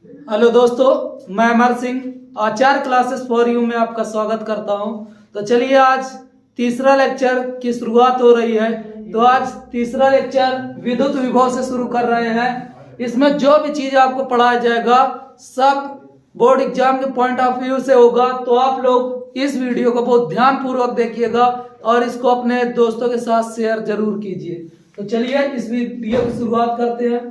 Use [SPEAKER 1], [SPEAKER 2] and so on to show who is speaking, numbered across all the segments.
[SPEAKER 1] Hello दोस्तों, मैं अमर सिंह आचार्य classes for you में आपका स्वागत करता हूं। तो चलिए आज तीसरा लेक्चर की शुरुआत हो रही है। तो आज तीसरा लेक्चर विद्युत विभव से शुरू कर रहे हैं। इसमें जो भी चीज आपको पढ़ाया जाएगा सब बोर्ड एग्जाम के पॉइंट ऑफ व्यू से होगा। तो आप लोग इस वीडियो को बहुत ध्यान पूर्वक देखिएगा और इसको अपने दोस्तों के साथ शेयर जरूर कीजिए। तो चलिए इस वीडियो की शुरुआत करते हैं।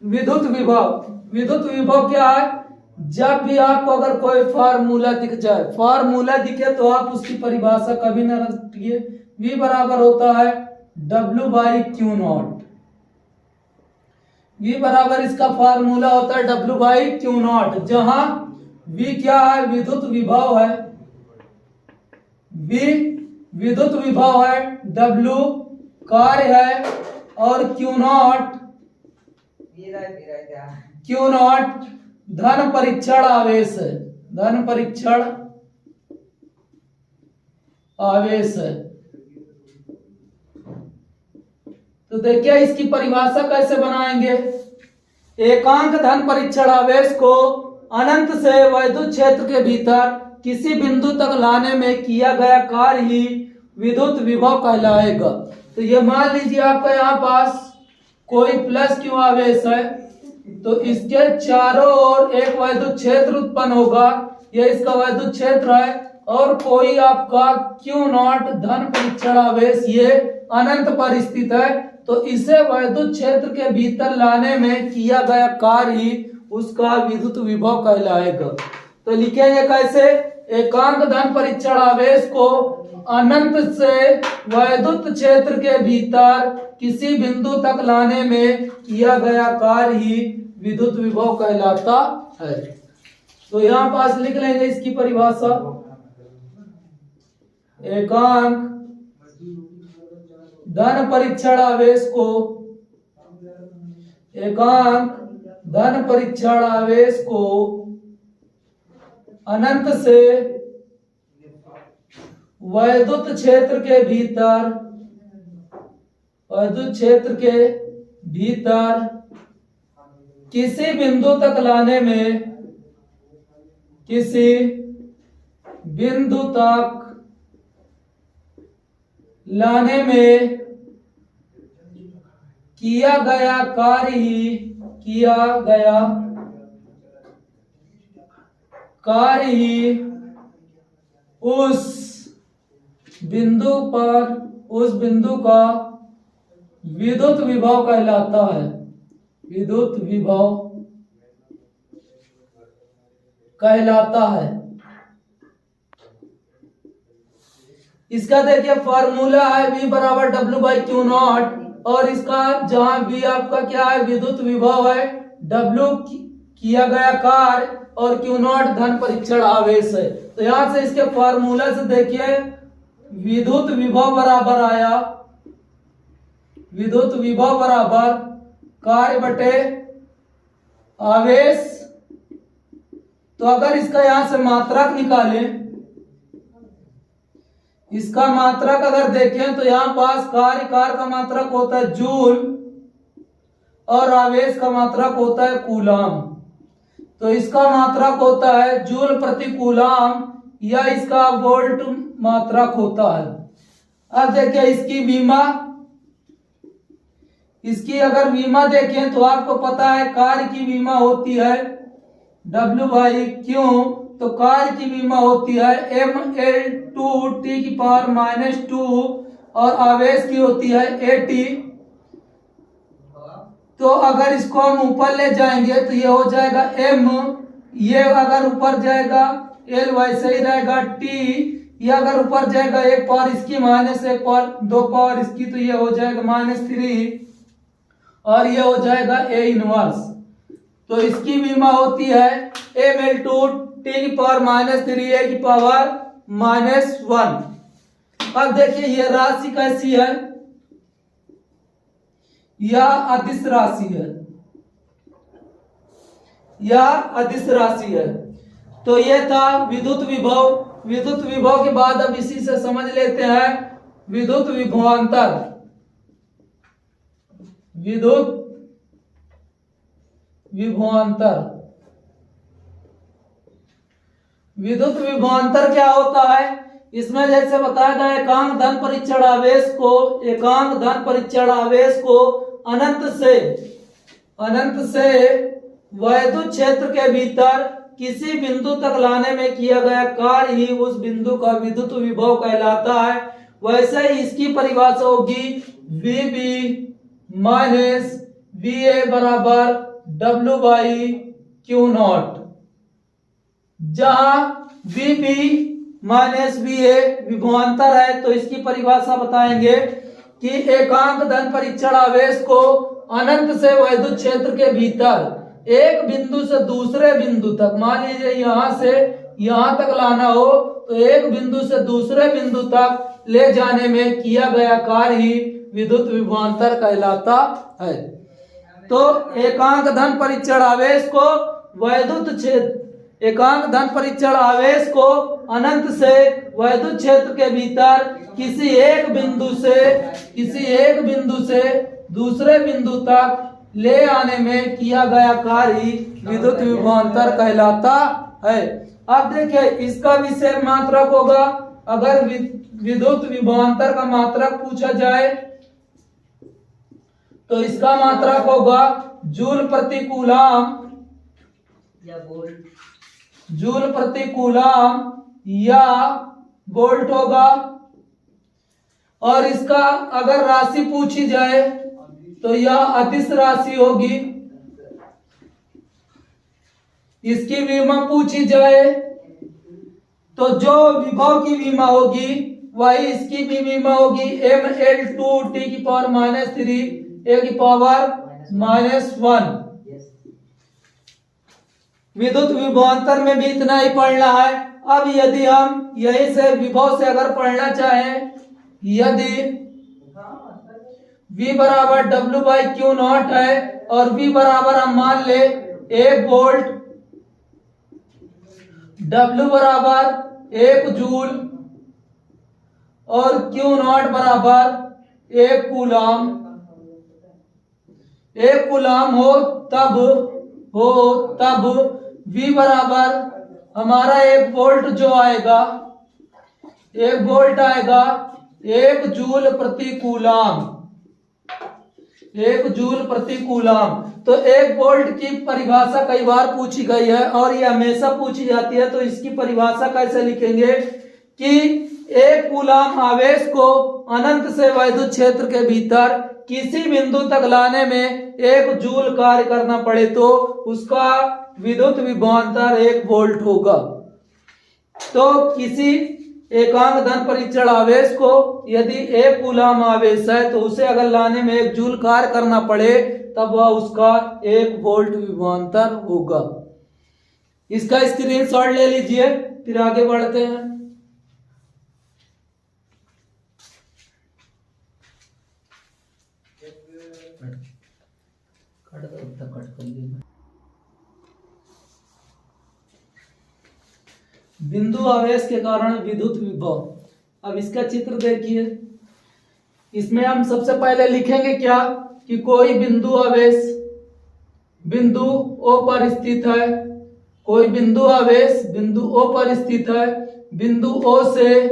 [SPEAKER 1] विद्युत विभव, विद्युत विभव क्या है? जब भी आपको अगर कोई फार्मूला दिख जाए, फार्मूला दिखे तो आप उसकी परिभाषा कभी न रखिए। V बराबर होता है W by Q not. V बराबर इसका फार्मूला होता है W बाई क्यू नॉट, जहां V क्या है? विद्युत विभव है। V विद्युत विभव है, W कार्य है और क्यू नॉट धन परीक्षण आवेश है। धन परीक्षण आवेश है। तो देखिए इसकी परिभाषा कैसे बनाएंगे। एकांक धन परीक्षण आवेश को अनंत से विद्युत क्षेत्र के भीतर किसी बिंदु तक लाने में किया गया कार्य ही विद्युत विभव कहलाएगा। तो ये मान लीजिए आपका यहाँ पास कोई प्लस क्यू आवेश है, तो इसके चारों ओर एक विद्युत क्षेत्र उत्पन्न होगा। यह इसका विद्युत क्षेत्र है और कोई आपका क्यू नॉट धन परीक्षण आवेश ये अनंत पर स्थित है। तो इसे विद्युत क्षेत्र के भीतर लाने में किया गया कार्य ही उसका विद्युत विभव कहलाएगा। तो लिखेंगे कैसे? एकांक धन परीक्षण आवेश को अनंत से विद्युत क्षेत्र के भीतर किसी बिंदु तक लाने में किया गया कार्य ही विद्युत विभव कहलाता है। तो यहां पास लिख लेंगे इसकी परिभाषा। एकांक धन परीक्षण आवेश को, एकांक धन परीक्षण आवेश को अनंत से विद्युत क्षेत्र के भीतर, विद्युत क्षेत्र के भीतर किसी बिंदु तक लाने में, किसी बिंदु तक लाने में किया गया कार्य ही, किया गया कार्य ही उस बिंदु पर, उस बिंदु का विद्युत विभव कहलाता है। विद्युत विभव कहलाता है। इसका देखिए फार्मूला है V बराबर W बाई क्यू नॉट, और इसका जहां V आपका क्या है? विद्युत विभव है, W किया गया कार्य और क्यू नॉट धन परीक्षण आवेश है। तो यहां से इसके फार्मूला से देखिए विद्युत विभव बराबर आया, विद्युत विभव बराबर कार्य बटे आवेश। तो अगर इसका यहां से मात्रक निकालें, इसका मात्रक अगर देखें तो यहां पास कार्य का मात्रक होता है जूल और आवेश का मात्रक होता है कूलाम। तो इसका मात्रक होता है जूल प्रति कूलाम या इसका वोल्ट मात्रक होता है। अब देखिए इसकी बीमा, इसकी अगर बीमा देखें तो आपको पता है कार्य की बीमा होती है W बाई क्यू, तो कार्य की बीमा होती है mL2T⁻⁻2 और आवेश की होती है AT। तो अगर इसको हम ऊपर ले जाएंगे तो ये हो जाएगा M, ये अगर ऊपर जाएगा L वैसे ही रहेगा T, ये अगर ऊपर जाएगा एक पावर इसकी माइनस एक पावर दो पावर इसकी, तो ये हो जाएगा -3 और ये हो जाएगा A इनवर्स। तो इसकी बीमा होती है mL2T⁻⁻3 अब देखिए ये राशि कैसी है? यह अदिश राशि है, यह अदिश राशि है। तो ये था विद्युत विभव। विद्युत विभव के बाद अब इसी से समझ लेते हैं विद्युत विभवांतर। विद्युत विभवांतर विद्युत विभवांतर क्या होता है? इसमें जैसे बताया गया एकांक धन परीक्षण आवेश को अनंत से वैद्युत क्षेत्र के भीतर किसी बिंदु तक लाने में किया गया कार्य ही उस बिंदु का विद्युत विभव कहलाता है। वैसे ही इसकी परिभाषा होगी VB माइनस VA बराबर W/Q0, जहां VB माइनस VA विभवांतर है तो इसकी परिभाषा बताएंगे कि एकांक धन परीक्षण आवेश को अनंत से वैद्युत क्षेत्र के भीतर एक बिंदु से दूसरे बिंदु तक, मान लीजिए यहां से यहां तक लाना हो तो एक बिंदु से दूसरे बिंदु तक ले जाने में किया गया कार्य ही विद्युत विभवांतर कहलाता है। तो एकांक धन परीक्षण आवेश को अनंत से वैद्युत क्षेत्र के भीतर किसी एक बिंदु से दूसरे बिंदु तक ले आने में किया गया कार्य विद्युत विभवांतर कहलाता है। अब देखिए इसका विषय मात्रक होगा। अगर विद्युत विभवांतर का मात्रक पूछा जाए तो इसका मात्रक होगा जूल प्रति कूलम या वोल्ट होगा। और इसका अगर राशि पूछी जाए तो यह अदिश राशि होगी। इसकी विमा पूछी जाए तो जो विभव की विमा होगी वही इसकी भी विमा होगी, mL2T⁻³ (e⁻⁻1). विद्युत विभवांतर में भी इतना ही पढ़ना है। अब यदि हम यहीं से विभव से अगर पढ़ना चाहें, यदि V बराबर W/Q0 है और V बराबर हम मान ले 1 वोल्ट, W बराबर 1 जूल और Q0 बराबर 1 कूलम हो तब V बराबर हमारा 1 वोल्ट जो आएगा 1 वोल्ट आएगा 1 जूल प्रति कूलम। तो 1 वोल्ट की परिभाषा कई बार पूछी गई है और ये हमेशा पूछी जाती है। तो इसकी परिभाषा कैसे लिखेंगे कि 1 कूलम आवेश को अनंत से वैद्युत क्षेत्र के भीतर किसी बिंदु तक लाने में 1 जूल कार्य करना पड़े तो उसका विद्युत विभवांतर 1 वोल्ट होगा। तो किसी एकांक धन परीक्षण आवेश को यदि 1 कूलम आवेश है तो उसे अगर लाने में 1 जूल कार्य करना पड़े तब वह उसका 1 वोल्ट विभवांतर होगा। इसका स्क्रीनशॉट ले लीजिए, फिर आगे बढ़ते हैं। बिंदु आवेश के कारण विद्युत विभव। अब इसका चित्र देखिए। इसमें हम सबसे पहले लिखेंगे क्या कि कोई बिंदु आवेश बिंदु O पर स्थित है। कोई बिंदु आवेश बिंदु O पर स्थित है। बिंदु O से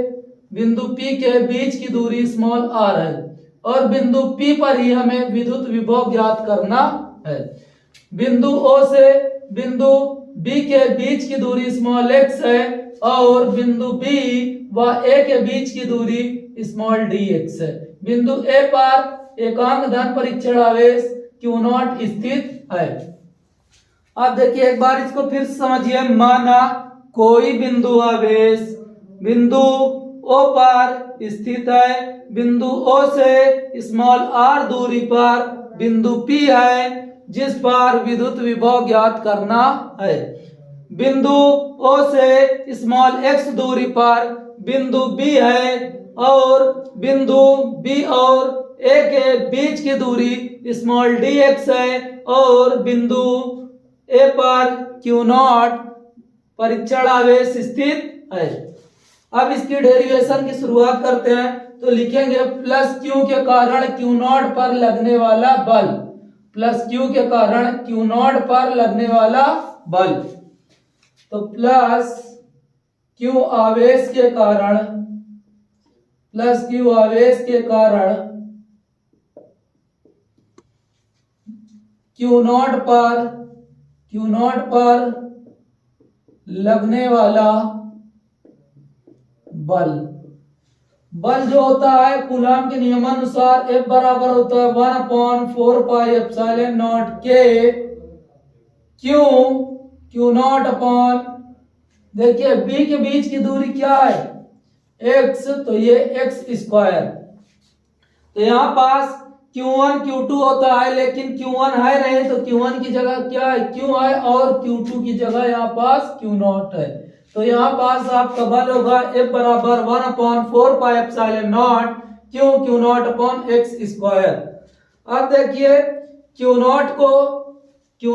[SPEAKER 1] बिंदु P के बीच की दूरी r है और बिंदु P पर ही हमें विद्युत विभव ज्ञात करना है। बिंदु O से बिंदु B के बीच की दूरी x है और बिंदु B व A के बीच की दूरी dx है। बिंदु A पर एकांक धन परीक्षण आवेश Q0 स्थित है। अब देखिए एक बार इसको फिर समझिए। माना कोई बिंदु आवेश बिंदु O पर स्थित है। बिंदु O से r दूरी पर बिंदु P है जिस पर विद्युत विभव ज्ञात करना है। बिंदु O से x दूरी पर बिंदु B है और बिंदु B और A के बीच की दूरी dx है और बिंदु A पर Q0 परीक्षण आवेश स्थित है। अब इसकी डेरिवेशन की शुरुआत करते हैं तो लिखेंगे +Q के कारण Q0 पर लगने वाला बल, +Q के कारण Q0 पर लगने वाला बल। तो Q आवेश के कारण प्लस Q आवेश के कारण Q नॉट पर लगने वाला बल जो होता है कूलम के नियमानुसार F बराबर होता है 1/4πε0 के Q नॉट अपॉन, देखिए B के बीच की दूरी क्या है x, तो ये x²। तो यहाँ पास Q1 Q2 होता है, लेकिन Q1 है नहीं तो Q1 की जगह क्या है Q है और Q2 की जगह यहाँ पास Q नॉट है। तो यहाँ पास आपका बल होगा F बराबर 1/4πε0 Q नॉट अपॉन x²। अब देखिए Q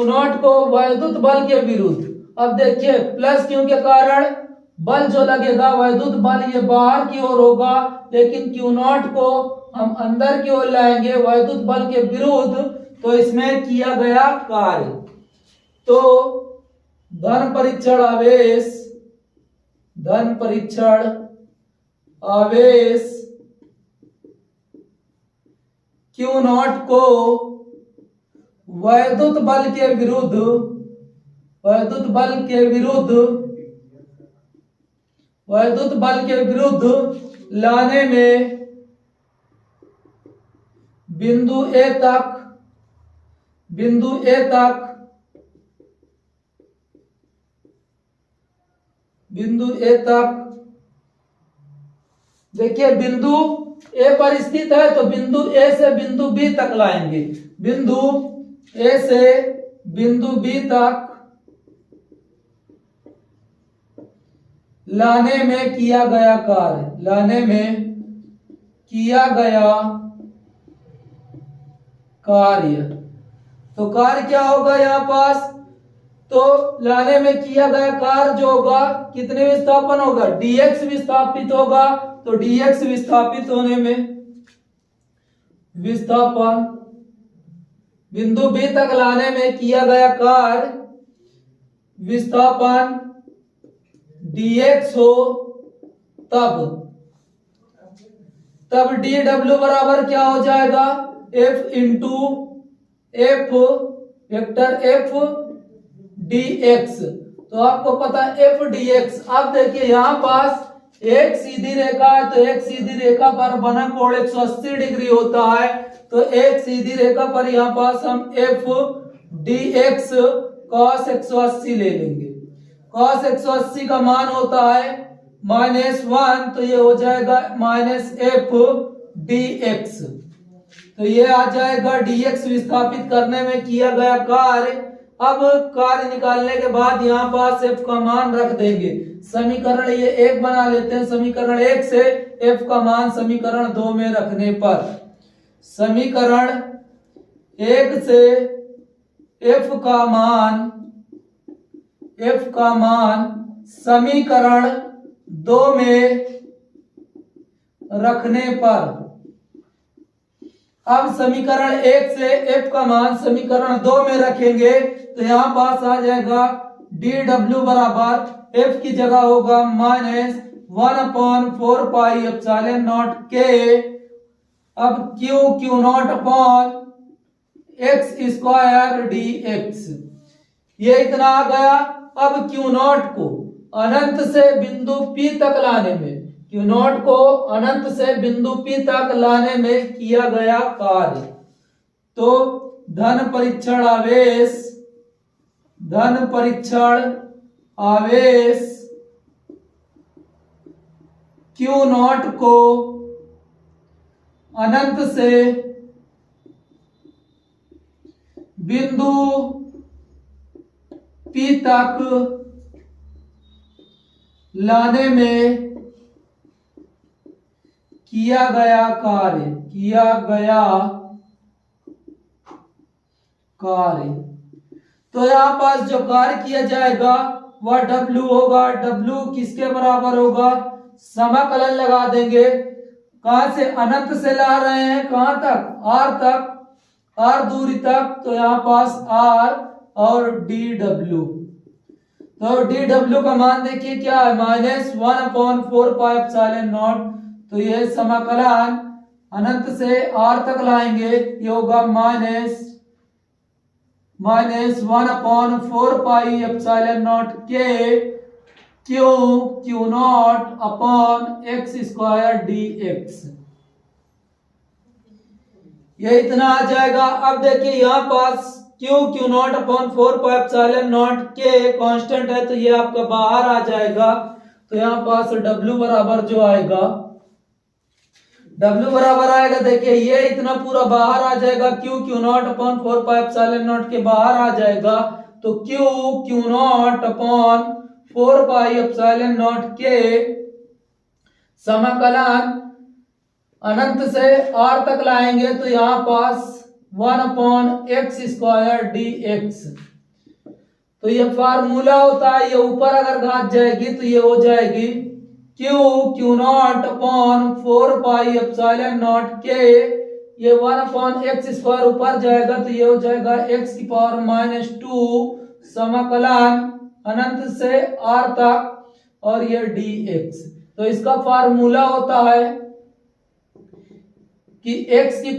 [SPEAKER 1] नॉट को वैद्युत बल के विरुद्ध, अब देखिए प्लस Q के कारण बल जो लगेगा वैद्युत बल ये बाहर की ओर होगा, लेकिन Q नॉट को हम अंदर की ओर लाएंगे वैद्युत बल के विरुद्ध, तो इसमें किया गया कार्य। तो धन परीक्षण आवेश Q नॉट को वैद्युत बल के विरुद्ध लाने में बिंदु A तक देखिए बिंदु A पर स्थित है तो बिंदु A से बिंदु B तक लाएंगे। बिंदु A से बिंदु B तक लाने में किया गया कार्य। तो कार्य क्या होगा यहाँ पास, तो लाने में किया गया कार्य जो होगा कितने विस्थापन होगा dx विस्थापित होगा। तो dx विस्थापित होने में विस्थापन बिंदु B तक लाने में किया गया कार्य विस्थापन dx हो तब dw बराबर क्या हो जाएगा F into F vector F dx। तो आपको पता है F dx। अब देखिए यहाँ पास एक सीधी रेखा है तो एक सीधी रेखा पर बना कोण 180 डिग्री होता है, तो एक सीधी रेखा पर यहाँ पास हम F dx cos 180 ले लेंगे। cos 180 का मान होता है -1, तो ये हो जाएगा -F dx। तो ये आ जाएगा dx विस्थापित करने में किया गया कार्य। अब कार्य निकालने के बाद यहाँ पास F का मान रख देंगे। समीकरण ये 1 बना लेते हैं। समीकरण 1 से F का मान समीकरण 2 में रखने पर समीकरण 1 से F का मान समीकरण 2 में रखने पर, अब समीकरण 1 से F का मान समीकरण 2 में रखेंगे तो यहाँ पास आ जाएगा dw बराबर F की जगह होगा -1/4πε0 के, अब Q not upon x² dx। ये इतना आ गया। अब Q नॉट को अनंत से बिंदु P तक लाने में Q नॉट को अनंत से बिंदु P तक लाने में किया गया कार्य। तो धन परीक्षण आवेश Q नॉट को अनंत से बिंदु P तक लाने में किया गया कार्य। तो यहाँ पास जो कार्य किया जाएगा वह W होगा। W किसके बराबर होगा, समाकलन लगा देंगे। कहां से, अनंत से ला रहे हैं कहां तक, R तक, R दूरी तक, तो यहाँ पास R और dW। तो डी डब्ल्यू का मान देखिए क्या है, -1/4πε0। तो ये समाकलन अनंत से आर तक लाएंगे, ये होगा -1/4πε0 के Q not upon x square dx। ये इतना आ जाएगा। अब देखिए यहाँ पास क्यू नॉट अपॉन 4πε0 के कांस्टेंट है, तो ये आपका बाहर आ जाएगा। तो यहाँ पास W बराबर जो आएगा, W बराबर आएगा, देखिए ये इतना पूरा बाहर आ जाएगा, क्यू नॉट अपॉन 4πε0 के बाहर आ जाएगा। तो क्यू नॉट अपॉन 4πε0 के समाकलन अनंत से r तक लाएंगे, तो यहाँ पास 1/x² dx। तो ये फार्मूला होता है, ये ऊपर अगर घात जाएगी तो ये हो जाएगी क्यू नॉट अपॉन 4πε0 के, ये 1/x² ऊपर जाएगा, तो ये हो जाएगा x⁻⁻² समाकलन अनंत से r तक, और ये dx। तो इसका फार्मूला होता है कि x की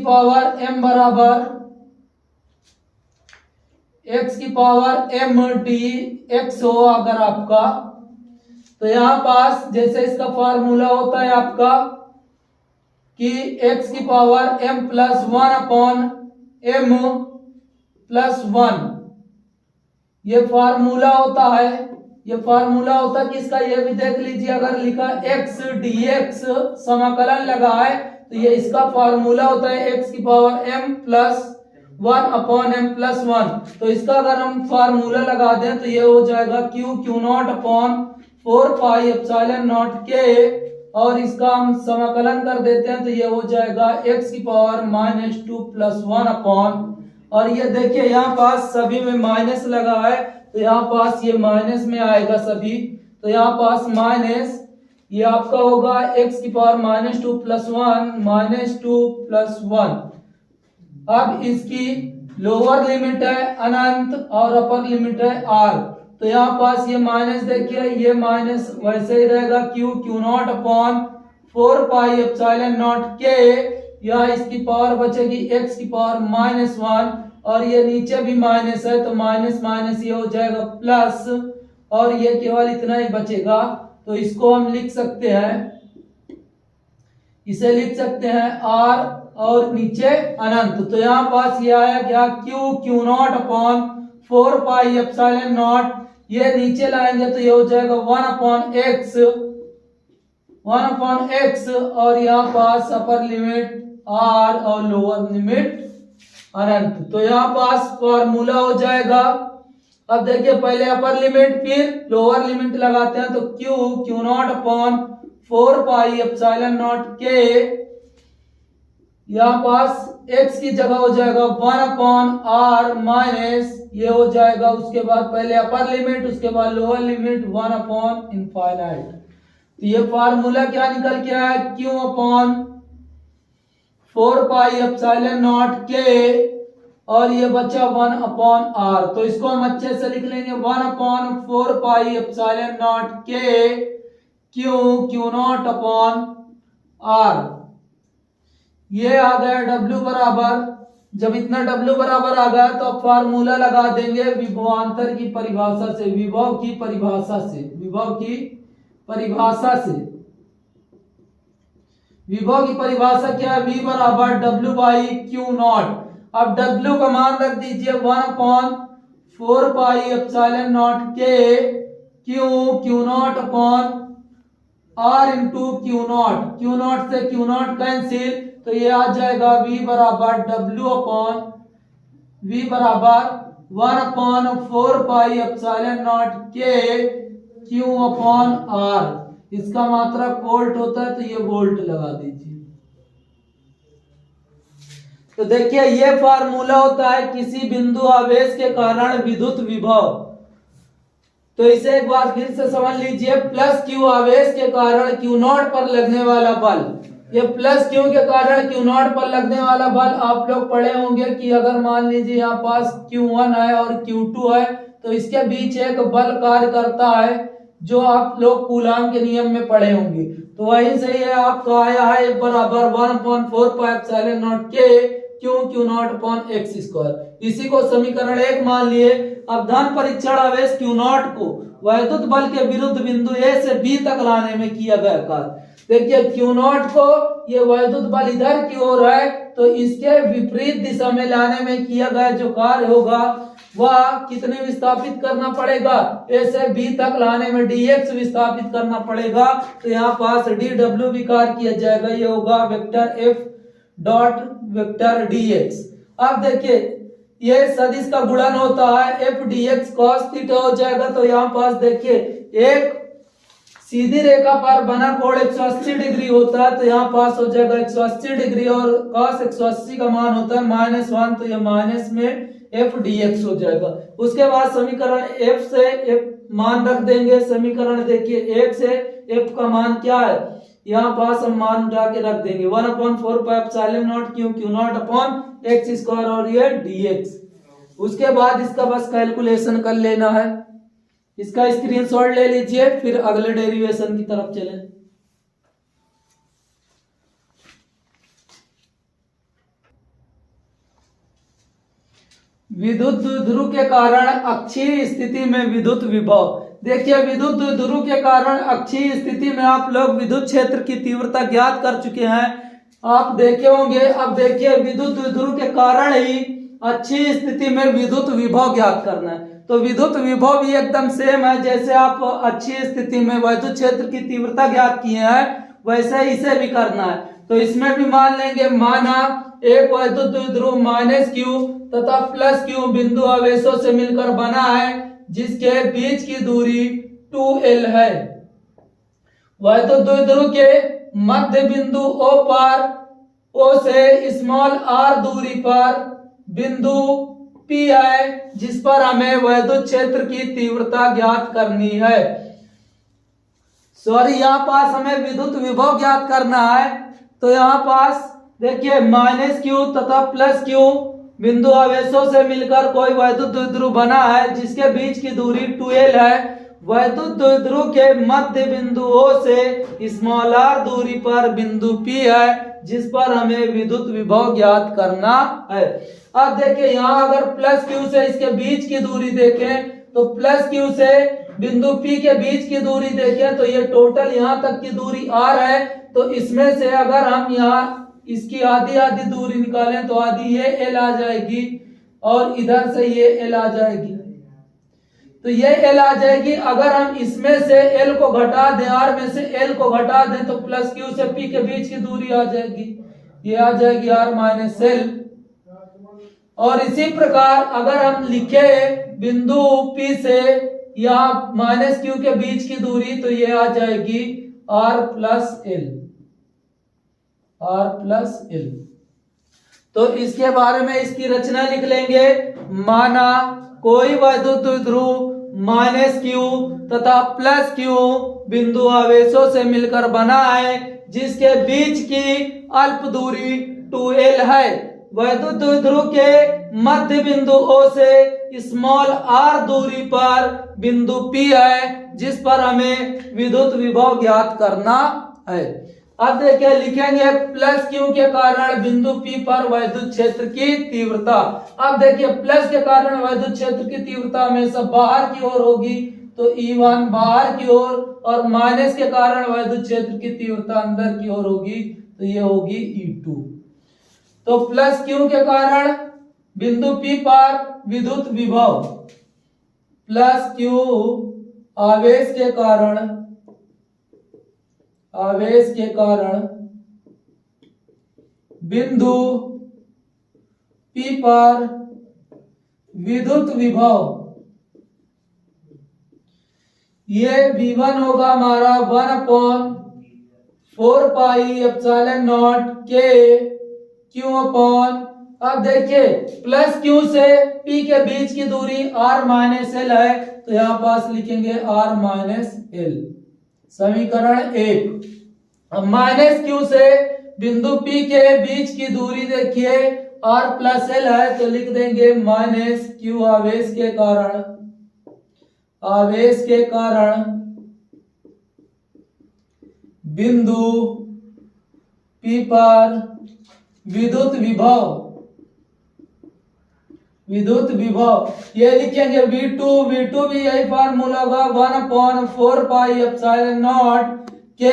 [SPEAKER 1] पावर m बराबर m dx हो अगर आपका, तो यहां पास जैसे इसका फार्मूला होता है आपका कि x की पावर m प्लस 1/m+1, ये फार्मूला होता है। ये फार्मूला होता है किसका, ये भी देख लीजिए, अगर लिखा x dx समाकलन लगा है, तो ये इसका फार्मूला होता है x की पावर m प्लस 1/m+1। तो इसका अगर हम फार्मूला लगा दें तो ये हो जाएगा क्यू नॉट अपॉन 4πε0 के, और इसका हम समाकलन कर देते हैं तो ये हो जाएगा x⁻⁻2+1 और ये देखिए यहाँ पास सभी में माइनस लगा है, तो यहाँ पास ये माइनस में आएगा सभी। तो यहाँ पास माइनस ये आपका होगा x⁻²+1 -2+1। अब इसकी लोअर लिमिट है अनंत और अपर लिमिट है r, तो यहाँ पास ये माइनस देखिए, ये माइनस वैसे ही रहेगा क्यू नॉट अपॉन 4πε0 के, यहाँ इसकी पावर बचेगी x⁻⁻1, और ये नीचे भी माइनस है, तो माइनस माइनस ये हो जाएगा प्लस, और ये केवल इतना ही बचेगा। तो इसको हम लिख सकते हैं, इसे लिख सकते हैं r और नीचे अनंत। तो यहाँ पास ये आया क्या, क्यू नॉट अपॉन 4πε0, ये नीचे लाएंगे तो ये हो जाएगा 1/x, और यहाँ पास अपर लिमिट r और लोअर लिमिट अनंत। तो यहाँ पास फॉर्मूला हो जाएगा। अब देखिए पहले अपर लिमिट फिर लोअर लिमिट लगाते हैं, तो क्यू नॉट अपॉन 4πε0 के, यहाँ पास x की जगह हो जाएगा 1/r माइनस, ये हो जाएगा उसके बाद पहले अपर लिमिट उसके बाद लोअर लिमिट 1/∞। तो ये फार्मूला क्या निकल के आया, क्यू अपॉन 4πε0 के, और ये बचा 1/r। तो इसको हम अच्छे से लिख लेंगे 1/4πε0 के क्यू नॉट अपॉन r। ये आ गया W बराबर, जब इतना W बराबर आ गया तो अब फार्मूला लगा देंगे विभवांतर की परिभाषा से, विभव की परिभाषा से। विभव की परिभाषा क्या है, V बराबर W/Q0। अब W का मान रख दीजिए 1/4πε0 के Q not upon r into Q not से क्यू नॉट कैंसिल, तो ये आ जाएगा V बराबर 1/4πε0 के क्यू अपॉन r। इसका मात्रक वोल्ट होता है, तो ये वोल्ट लगा दीजिए। तो देखिए ये फार्मूला होता है किसी बिंदु आवेश के कारण विद्युत विभव। तो इसे एक बार फिर से समझ लीजिए, प्लस क्यू आवेश के कारण क्यू नॉट पर लगने वाला बल ये प्लस क्यू के कारण क्यू नॉट पर लगने वाला बल आप लोग पढ़े होंगे कि अगर मान लीजिए यहाँ पास Q1 है और Q2 है तो इसके बीच एक बल कार्य करता है, जो आप लोग कूलाम के नियम में पढ़े होंगे। तो वही से ये आपका आया है बराबर 1/4πε0 K Q not upon x square. इसी को समीकरण 1 मान लिए। अब धन परीक्षण आवेश Q नॉट को वैद्युत बल के विरुद्ध बिंदु A से B तक लाने में किया गया कार्य। देखिए Q नॉट को ये वैद्युत बल इधर की ओर है, तो इसके विपरीत दिशा में लाने में किया गया जो कार्य होगा वह कितने विस्थापित करना पड़ेगा, A से B तक लाने में dx विस्थापित करना पड़ेगा। तो यहाँ पास dw भी कार्य किया जाएगा, ये होगा vector f dot vector dx। अब देखिए ये सदिश का गुणन होता है, f dx cos थीटा हो जाएगा। तो यहाँ पास देखिए एक सीधी रेखा पर बना कोण 180 डिग्री होता है, तो यहाँ पास हो जाएगा 180 डिग्री और cos 180 का मान होता है -1, तो ये माइनस में f dx हो जाएगा। उसके बाद समीकरण f से f मान रख देंगे। समीकरण देखिए 1 से f का मान क्या है, यहाँ पास हम मान जाके रख देंगे 1/4πε0 Q not upon x square और ये dx। उसके बाद इसका बस कैलकुलेशन कर लेना है। इसका स्क्रीनशॉट ले लीजिए, फिर अगले डेरिवेशन की तरफ चलें। विद्युत द्विध्रुव के कारण अक्षीय स्थिति में विद्युत विभव। देखिए विद्युत द्विध्रुव के कारण अक्षीय स्थिति में आप लोग विद्युत क्षेत्र की तीव्रता ज्ञात कर चुके हैं, आप देखे होंगे। अब देखिए विद्युत द्विध्रुव के कारण ही अक्षीय स्थिति में विद्युत विभव ज्ञात करना है। तो विद्युत विभव भी एकदम सेम है, जैसे आप अक्षीय स्थिति में विद्युत क्षेत्र की तीव्रता ज्ञात किए हैं वैसे इसे भी करना है। तो इसमें भी मान लेंगे, माना एक वैद्युत द्विध्रुव -q तथा +q बिंदु आवेशों से मिलकर बना है, जिसके बीच की दूरी 2l है। वैद्युत द्विध्रुव के मध्य बिंदु O पर O से स्मॉल r दूरी पर बिंदु P है, जिस पर हमें वैद्युत क्षेत्र की तीव्रता ज्ञात करनी है। सॉरी, यहाँ पास हमें विद्युत विभव ज्ञात करना है। तो यहाँ पास देखिए -q तथा +q बिंदु आवेशों से मिलकर कोई वैद्युत द्विध्रुव बना है, जिसके बीच की दूरी 2l है। वैद्युत द्विध्रुव के मध्य बिंदु O से स्मॉल r दूरी पर बिंदु P है, जिस पर हमें विद्युत विभव ज्ञात करना है। अब देखिए यहाँ अगर +q से इसके बीच की दूरी देखें, तो +q से बिंदु P के बीच की दूरी देखें तो ये टोटल यहाँ तक की दूरी r है। तो इसमें से अगर हम यहाँ इसकी आधी दूरी निकालें तो आधी ये l आ जाएगी और इधर से ये l आ जाएगी, तो ये l आ जाएगी। अगर हम इसमें से l को घटा दें, r में से l को घटा दें, तो +q से p के बीच की दूरी आ जाएगी, ये आ जाएगी r - l। और इसी प्रकार अगर हम लिखे बिंदु P से यहाँ -q के बीच की दूरी, तो ये आ जाएगी r+l। तो इसके बारे में इसकी रचना लिख लेंगे। माना कोई वैद्युत द्विध्रुव -q तथा +q बिंदु आवेशों से मिलकर बना है, जिसके बीच की अल्प दूरी 2l है। वैद्युत द्विध्रुव के मध्य बिंदु O से स्मॉल r दूरी पर बिंदु P है, जिस पर हमें विद्युत विभव ज्ञात करना है। अब देखिए लिखेंगे +q के कारण बिंदु P पर वैद्युत क्षेत्र की तीव्रता। अब देखिए प्लस के कारण वैद्युत क्षेत्र की तीव्रता हमेशा बाहर की ओर होगी, तो E1 बाहर की ओर, और माइनस के कारण वैद्युत क्षेत्र की तीव्रता अंदर की ओर होगी, तो ये होगी E2। तो +q के कारण बिंदु P पर विद्युत विभव, +q आवेश के कारण बिंदु P पर विद्युत विभव, ये V1 होगा हमारा 1/4πε0 K Q अपॉन, अब देखिए +q से P के बीच की दूरी r-l है, तो यहाँ पास लिखेंगे r-l। समीकरण 1। अब -q से बिंदु P के बीच की दूरी देखिए r प्लस एल है, तो लिख देंगे माइनस क्यू आवेश के कारण बिंदु P पर विद्युत विभव ये लिखेंगे V2 भी यही फार्मूला होगा 1/4 पाई एप्सिलॉन नॉट के।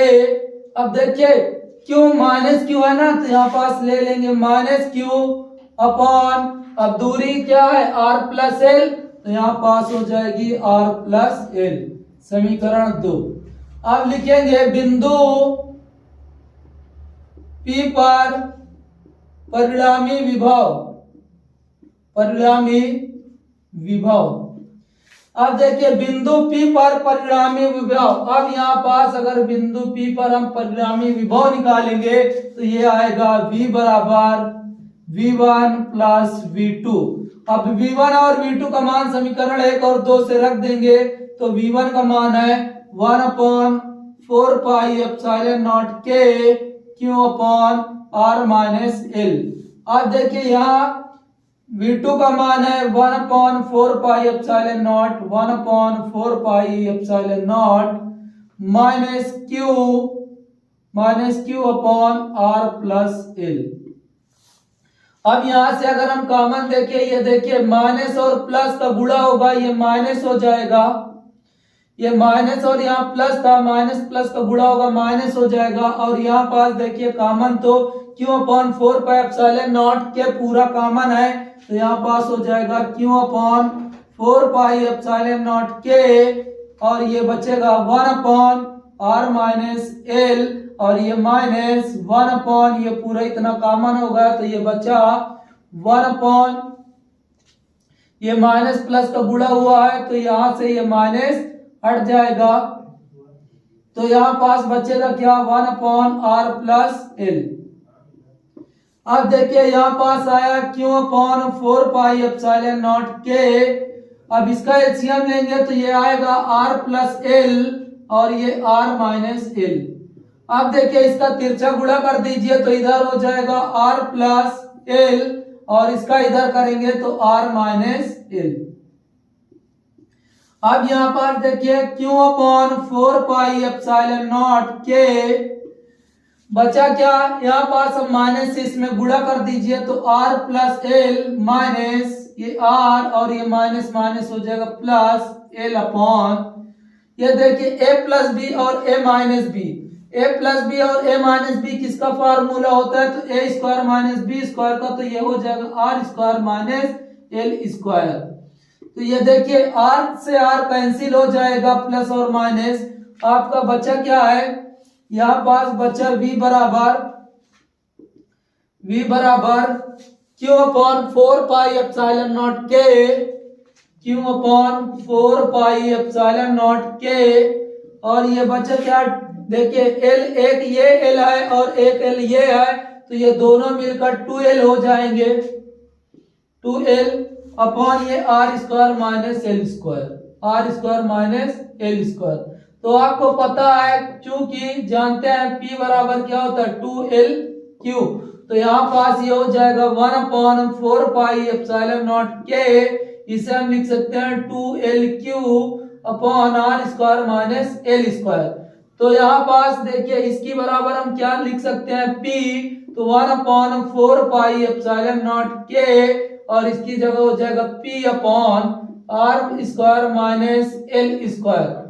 [SPEAKER 1] अब देखिए Q माइनस क्यू है ना, तो यहाँ पास ले लेंगे माइनस क्यू अपॉन, अब दूरी क्या है r प्लस एल, तो यहाँ पास हो जाएगी r प्लस एल, समीकरण 2। अब लिखेंगे बिंदु P पर परिणामी विभव। अब देखिए बिंदु P पर परिणामी विभव, अब यहाँ पास अगर बिंदु P पर हम परिणामी विभव निकालेंगे तो ये आएगा V बराबर V1 प्लस V2। अब V1 और V2 का मान समीकरण 1 और 2 से रख देंगे, तो V1 का मान है 1/4 पाई एप्सिलॉन नॉट के Q upon R minus L. अब देखिए यहाँ V2 का मान है 1/4 pi epsilon not 1/4 pi epsilon not minus Q upon R plus L. अब यहां से अगर हम कॉमन देखें, ये देखिए माइनस और प्लस का गुणा होगा, ये माइनस हो जाएगा, ये माइनस और यहाँ प्लस था, माइनस प्लस का गुणा होगा माइनस हो जाएगा, और यहाँ पास देखिए कॉमन तो Q upon 4 pi epsilon not के पूरा कॉमन है, तो यहाँ पास हो जाएगा Q upon 4 pi epsilon not के, और ये बचेगा 1/R माइनस एल, और ये माइनस 1/, ये पूरा इतना कॉमन होगा, तो ये बचा 1/, ये माइनस प्लस का गुणा हुआ है, तो यहाँ से ये माइनस हट जाएगा, तो यहाँ पास बचेगा क्या 1/R प्लस एल। अब देखिए यहाँ पास आया Q upon 4 pi epsilon not के, अब इसका एलसीएम लेंगे तो ये आएगा R प्लस एल और ये R माइनस एल। अब देखिए इसका तिरछा गुणा कर दीजिए तो इधर हो जाएगा R प्लस एल और इसका इधर करेंगे तो R माइनस एल। अब यहाँ पर देखिए Q upon 4 pi epsilon not के, बचा क्या, यहाँ पास हम माइनस से इसमें गुणा कर दीजिए तो R प्लस एल माइनस ये R और ये माइनस माइनस हो जाएगा प्लस एल अपॉन, ये देखिए a प्लस बी और a minus b, a plus b और a माइनस बी किसका फार्मूला होता है तो a square minus b square का, तो ये हो जाएगा R square minus l square. तो ये देखिए R से R कैंसिल हो जाएगा प्लस और माइनस, आपका बचा क्या है, यहाँ पास बचा v बराबर Q upon 4 pi epsilon not के, Q upon 4 pi epsilon not के, और ये बचा क्या, देखिए L एक ये L है और एक L ये है, तो ये दोनों मिलकर 2L हो जाएंगे, 2L अपॉन ये R square minus l square, R square minus l square. तो आपको पता है क्योंकि जानते हैं P बराबर क्या होता है 2LQ, तो यहाँ पास ये हो जाएगा 1/4 पाई एप्सिलॉन नॉट के, इसे हम लिख सकते हैं 2LQ upon R square minus l square. तो यहाँ पास देखिए इसकी बराबर हम क्या लिख सकते हैं P, तो 1/4 पाई एप्सिलॉन नॉट के, और इसकी जगह हो जाएगा P upon R square minus l square.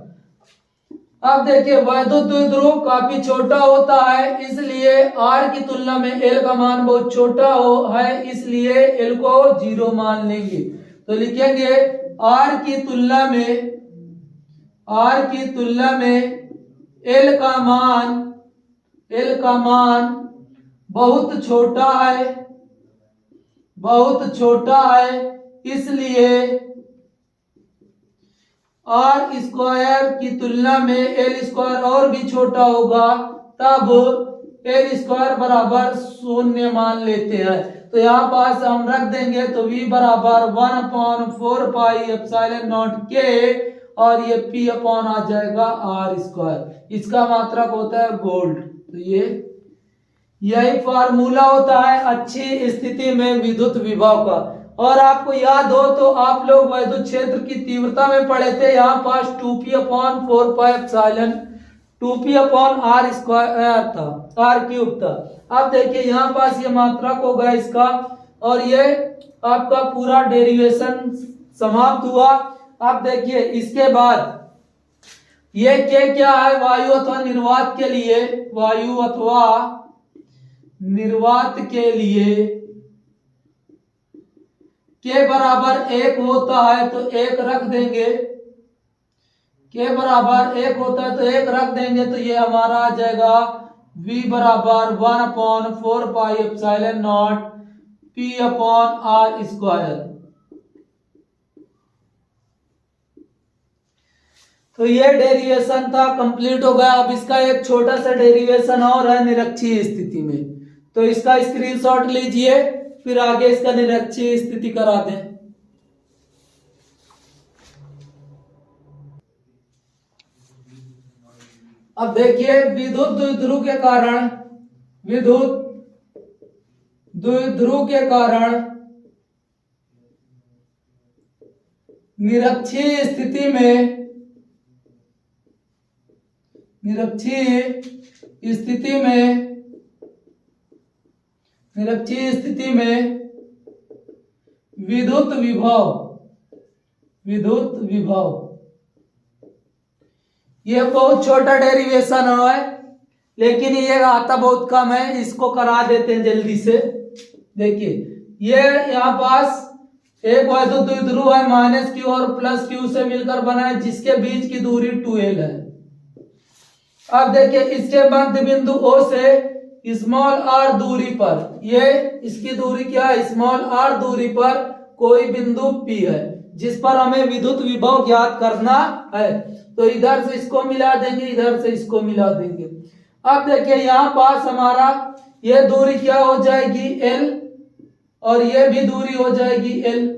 [SPEAKER 1] अब देखिए वैद्युत द्विध्रुव काफी छोटा होता है, इसलिए R की तुलना में L का मान बहुत छोटा है, इसलिए L को 0 मान लेंगे। तो लिखेंगे R की तुलना में L का मान बहुत छोटा है, इसलिए R स्क्वायर की तुलना में L स्क्वायर और भी छोटा होगा, तब L स्क्वायर बराबर 0 मान लेते हैं। तो यहाँ पास हम रख देंगे तो V बराबर 1/4 पाई एप्सिलॉन नॉट के, और ये P अपॉन आ जाएगा R स्क्वायर, इसका मात्रक होता है वोल्ट। तो यही फार्मूला होता है अच्छी स्थिति में विद्युत विभव का। और आपको याद हो तो आप लोग विद्युत क्षेत्र की तीव्रता में पढ़े थे, यहाँ पास 2p/4πε 2p/r² था, r³ था। अब देखिए यहाँ पास ये मात्रक होगा इसका, और ये आपका पूरा डेरिवेशन समाप्त हुआ। अब देखिए इसके बाद ये क्या है, वायु अथवा निर्वात के लिए, वायु अथवा निर्वात के लिए के बराबर 1 होता है तो 1 रख देंगे, के बराबर 1 होता है तो 1 रख देंगे, तो ये हमारा आ जाएगा v बराबर 1/4πε0 p/r²। तो ये डेरिवेशन था, कंप्लीट हो गया। अब इसका एक छोटा सा डेरिवेशन और है निरक्षीय स्थिति में, तो इसका स्क्रीनशॉट लीजिए, फिर आगे इसका निरक्षीय स्थिति करा दें। अब देखिए विद्युत द्विध्रुव के कारण, विद्युत द्विध्रुव के कारण निरक्षीय स्थिति में, निरक्षीय स्थिति में विद्युत विभव ये बहुत छोटा डेरिवेशन है, लेकिन ये आता बहुत कम है, इसको करा देते हैं जल्दी से। देखिए ये यहाँ पास एक विद्युत द्विध्रुव है, -q और +q से मिलकर बना है, जिसके बीच की दूरी 2l है। अब देखिए इसके मध्य बिंदु O से r दूरी पर, ये इसकी दूरी क्या है, r दूरी पर कोई बिंदु P है, जिस पर हमें विद्युत विभव ज्ञात करना है। तो इधर से इसको मिला देंगे, इधर से इसको मिला देंगे। अब देखिए यहाँ पास हमारा ये दूरी क्या हो जाएगी, L, और ये भी दूरी हो जाएगी L।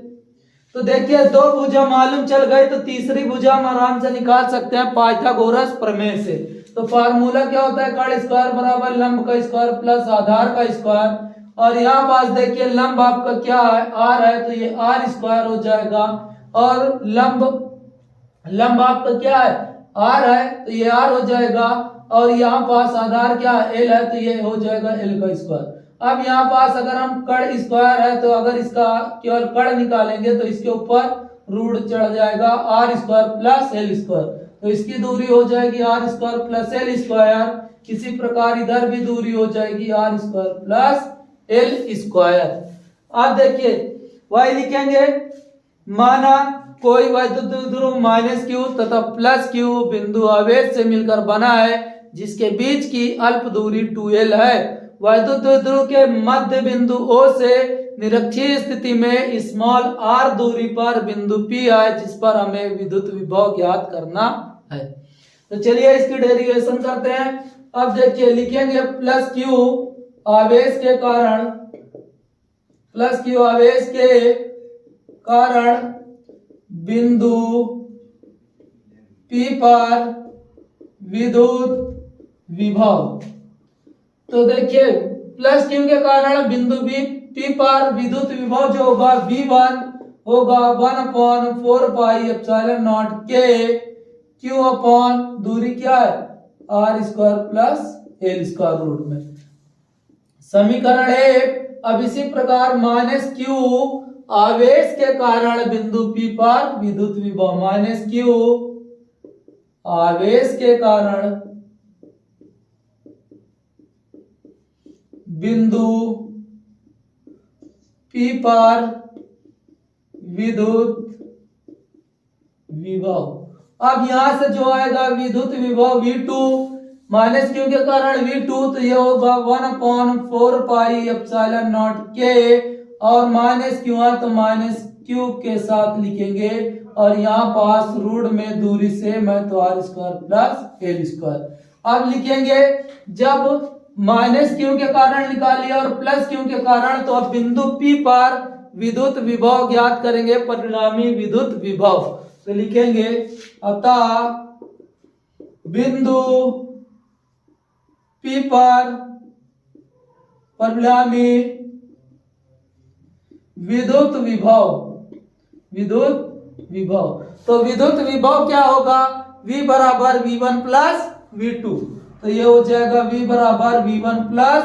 [SPEAKER 1] तो देखिए 2 भुजा मालूम चल गए, तो तीसरी भुजा हम आराम से निकाल सकते हैं पाइथागोरस प्रमेय से। तो फार्मूला क्या होता है, कर्ण स्क्वायर बराबर लंब का स्क्वायर प्लस आधार का स्क्वायर। और यहाँ पास देखिए लंब आपका क्या है, r है, तो ये r² हो जाएगा, और लंब आपका क्या है, r है, तो ये r हो जाएगा, और यहाँ पास आधार क्या है, l है, तो ये हो जाएगा l का स्क्वायर। अब यहाँ पास अगर हम कर्ण स्क्वायर है, तो अगर इसका केवल कर्ण निकालेंगे तो इसके ऊपर रूट चढ़ जाएगा, r² प्लस l², तो इसकी दूरी हो जाएगी r² प्लस l²। इसी प्रकार इधर भी दूरी हो जाएगी r² प्लस l²। अब देखिए y लिखेंगे, माना कोई विद्युत द्विध्रुव -q तथा +q बिंदु आवेश से मिलकर बना है, जिसके बीच की अल्प दूरी 2l है। विद्युत द्विध्रुव के मध्य बिंदु O से निरक्षीय स्थिति में r दूरी पर बिंदु P है, जिस पर हमें विद्युत विभव ज्ञात करना है। तो चलिए इसकी डेरिवेशन करते हैं। अब देखिए लिखेंगे +q आवेश के कारण बिंदु P पर विद्युत विभव। तो देखिए +q के कारण बिंदु P पर विद्युत विभव जो होगा V1 होगा 1/4πε0 k q दूरी क्या है, r² प्लस l² रूट में। समीकरण 1। अब इसी प्रकार -q आवेश के कारण बिंदु P पर विद्युत विभव, -q आवेश के कारण बिंदु P पर विद्युत विभव। अब यहां से जो आएगा विद्युत विभव V2, -q के कारण V2, तो ये होगा 1/4πε0 k, और -q है तो -q के साथ लिखेंगे, और यहाँ पास रूट में दूरी से मैं तो r² प्लस l²। अब लिखेंगे जब -q के कारण निकालिए और +q के कारण, तो अब बिंदु P पर विद्युत विभव ज्ञात करेंगे, परिणामी विद्युत विभव। तो लिखेंगे अतः बिंदु P पर परिणामी विद्युत विभव, विद्युत विभव। तो विद्युत विभव क्या होगा, V बराबर V1 प्लस V2। तो ये हो जाएगा V बराबर V1 प्लस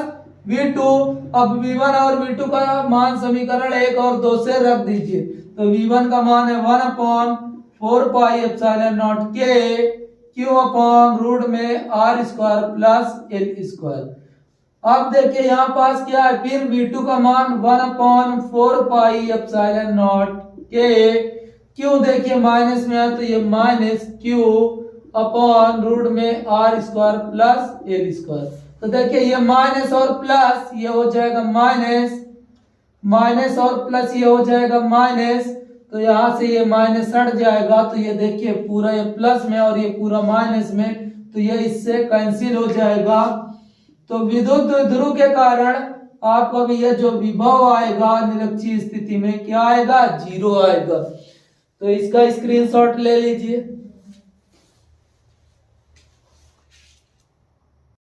[SPEAKER 1] V2। अब V1 और V2 का मान समीकरण 1 और 2 से रख दीजिए। तो V1 का मान है 1/4 pi epsilon naught K Q upon root में R square plus L square. अब देखिए यहाँ पास क्या है, फिर V2 का मान 1/4 पाई एप्सिलॉन नॉट K, क्यों देखिए माइनस में है तो ये माइनस Q अपॉन रूट में R square plus L square. तो देखिए ये माइनस और प्लस ये हो जाएगा माइनस, माइनस और प्लस ये हो जाएगा माइनस। तो यहाँ से ये माइनस हट जाएगा, तो ये देखिए पूरा ये प्लस में और ये पूरा माइनस में, तो ये इससे कैंसिल हो जाएगा। तो विद्युत ध्रुव के कारण आपका भी ये जो विभव आएगा निरक्षीय स्थिति में क्या आएगा, 0 आएगा। तो इसका स्क्रीनशॉट ले लीजिए।